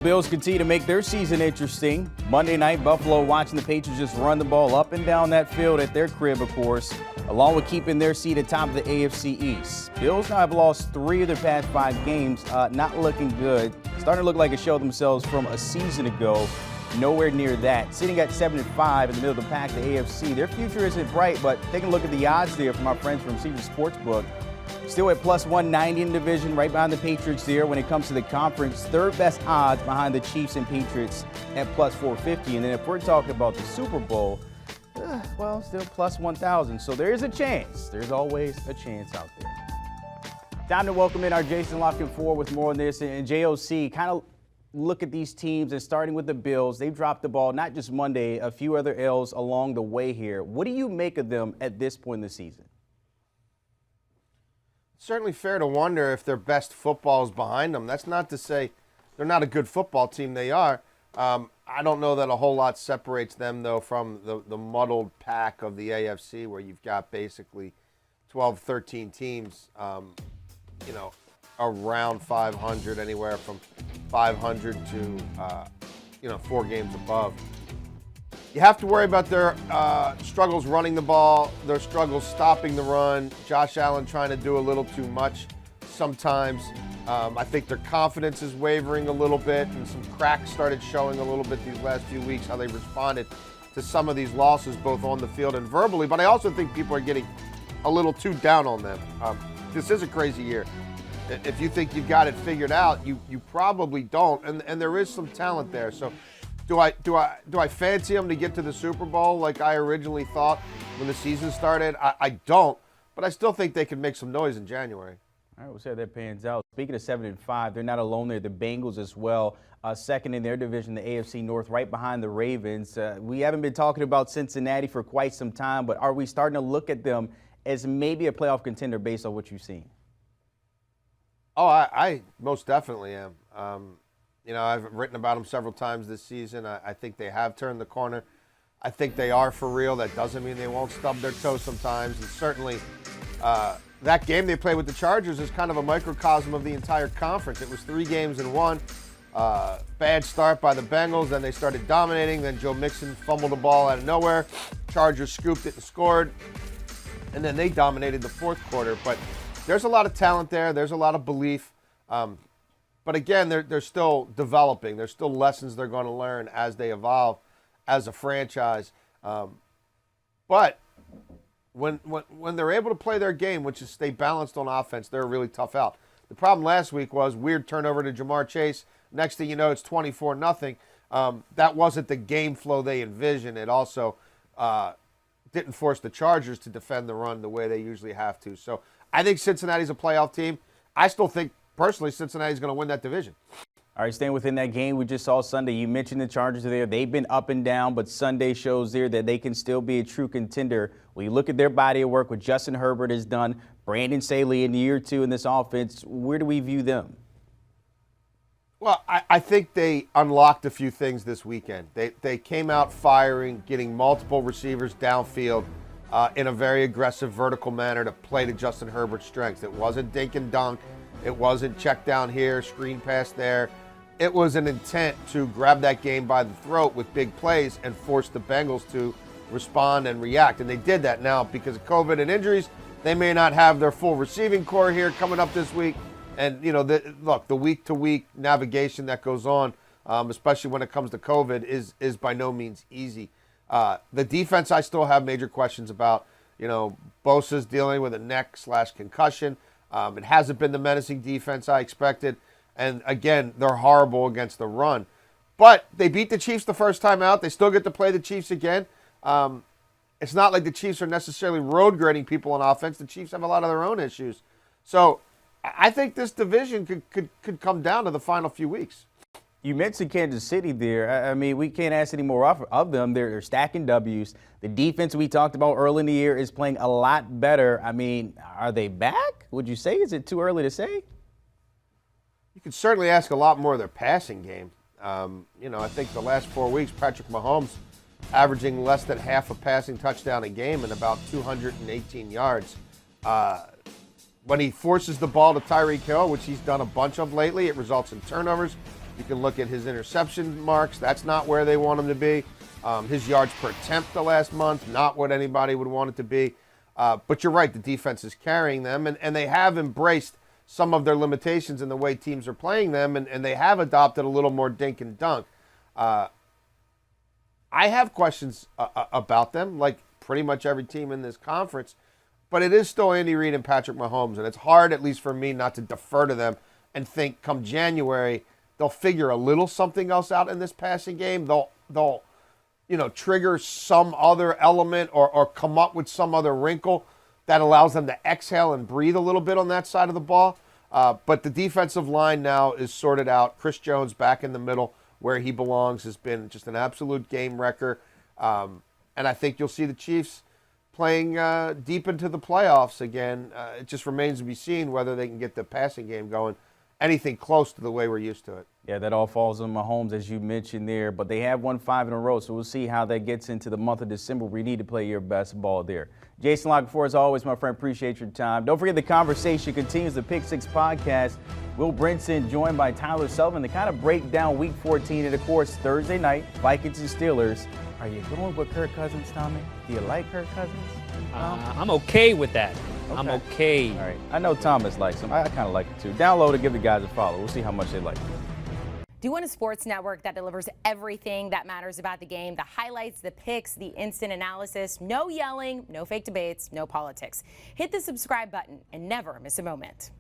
Bills continue to make their season interesting. Monday night, Buffalo watching the Patriots just run the ball up and down that field at their crib, of course, along with keeping their seat atop the AFC East. Bills now have lost 3 of their past 5 games, not looking good. Starting to look like a show themselves from a season ago. Nowhere near that. Sitting at 7-5 in the middle of the pack, the AFC. Their future isn't bright, but taking a look at the odds there from our friends from CBS Sports book. Still at plus 190 in the division, right behind the Patriots there. When it comes to the conference, third best odds behind the Chiefs and Patriots at plus 450. And then if we're talking about the Super Bowl, well, still plus 1,000. So there is a chance. There's always a chance out there. Time to welcome in our Jason La Canfora with more on this. And JOC, kind of look at these teams, and starting with the Bills, they've dropped the ball not just Monday, a few other L's along the way here. What do you make of them at this point in the season? Certainly fair to wonder if their best football is behind them. That's not to say they're not a good football team. They are. I don't know that a whole lot separates them, though, from the muddled pack of the AFC, where you've got basically 12, 13 teams, around 500, anywhere from 500 to, 4 games above. You have to worry about their struggles running the ball, their struggles stopping the run, Josh Allen trying to do a little too much sometimes. I think their confidence is wavering a little bit, and some cracks started showing a little bit these last few weeks, how they responded to some of these losses, both on the field and verbally. But I also think people are getting a little too down on them. This is a crazy year. If you think you've got it figured out, you probably don't, and there is some talent there. So do I fancy them to get to the Super Bowl like I originally thought when the season started? I don't, but I still think they can make some noise in January. All right, we'll see how that pans out. Speaking of 7-5, they're not alone there. The Bengals as well, second in their division, the AFC North, right behind the Ravens. We haven't been talking about Cincinnati for quite some time, but are we starting to look at them as maybe a playoff contender based on what you've seen? Oh, I most definitely am. I've written about them several times this season. I think they have turned the corner. I think they are for real. That doesn't mean they won't stub their toe sometimes. And certainly that game they played with the Chargers is kind of a microcosm of the entire conference. It was 3 games in 1. Bad start by the Bengals. Then they started dominating. Then Joe Mixon fumbled the ball out of nowhere. Chargers scooped it and scored. And then they dominated the fourth quarter. But there's a lot of talent there. There's a lot of belief. But again, they're still developing. There's still lessons they're going to learn as they evolve as a franchise. But when they're able to play their game, which is stay balanced on offense, they're a really tough out. The problem last week was weird turnover to Jamar Chase. Next thing you know, it's 24-0. That wasn't the game flow they envisioned. It also didn't force the Chargers to defend the run the way they usually have to. So I think Cincinnati's a playoff team. I still think, personally, Cincinnati's going to win that division. All right, staying within that game we just saw Sunday, you mentioned the Chargers are there. They've been up and down, but Sunday shows there that they can still be a true contender. When you look at their body of work, what Justin Herbert has done, Brandon Staley in year 2 in this offense, where do we view them? Well, I think they unlocked a few things this weekend. They came out firing, getting multiple receivers downfield in a very aggressive vertical manner to play to Justin Herbert's strengths. It wasn't dink and dunk. It wasn't check down here, screen pass there. It was an intent to grab that game by the throat with big plays and force the Bengals to respond and react. And they did that. Now, because of COVID and injuries, they may not have their full receiving core here coming up this week. And, the week-to-week navigation that goes on, especially when it comes to COVID, is by no means easy. The defense I still have major questions about. Bosa's dealing with a neck/concussion. It hasn't been the menacing defense I expected. And, again, they're horrible against the run. But they beat the Chiefs the first time out. They still get to play the Chiefs again. It's not like the Chiefs are necessarily road grading people on offense. The Chiefs have a lot of their own issues. So I think this division could come down to the final few weeks. You mentioned Kansas City there. I mean, we can't ask any more of them. They're stacking W's. The defense we talked about early in the year is playing a lot better. I mean, are they back? Would you say? Is it too early to say? You could certainly ask a lot more of their passing game. I think the last 4 weeks, Patrick Mahomes averaging less than half a passing touchdown a game and about 218 yards. When he forces the ball to Tyreek Hill, which he's done a bunch of lately, it results in turnovers. You can look at his interception marks. That's not where they want him to be. His yards per attempt the last month, not what anybody would want it to be. But you're right, the defense is carrying them, and they have embraced some of their limitations in the way teams are playing them, and they have adopted a little more dink and dunk. I have questions about them, like pretty much every team in this conference, but it is still Andy Reid and Patrick Mahomes, and it's hard, at least for me, not to defer to them and think come January they'll figure a little something else out in this passing game. They'll trigger some other element or come up with some other wrinkle that allows them to exhale and breathe a little bit on that side of the ball. But the defensive line now is sorted out. Chris Jones back in the middle where he belongs has been just an absolute game wrecker. And I think you'll see the Chiefs playing deep into the playoffs again. It just remains to be seen whether they can get the passing game going anything close to the way we're used to it. Yeah, that all falls on Mahomes, as you mentioned there. But they have won 5 in a row, so we'll see how that gets into the month of December. We need to play your best ball there. Jason Lockenfor, as always, my friend, appreciate your time. Don't forget the conversation continues, the Pick 6 podcast. Will Brinson joined by Tyler Sullivan to kind of break down Week 14 and, of course, Thursday night, Vikings and Steelers. Are you going with Kirk Cousins, Tommy? Do you like Kirk Cousins? I'm okay with that. Okay. I'm okay. All right. I know Thomas likes him. I kind of like it, too. Download it, give the guys a follow. We'll see how much they like it. Do you want a sports network that delivers everything that matters about the game? The highlights, the picks, the instant analysis, no yelling, no fake debates, no politics. Hit the subscribe button and never miss a moment.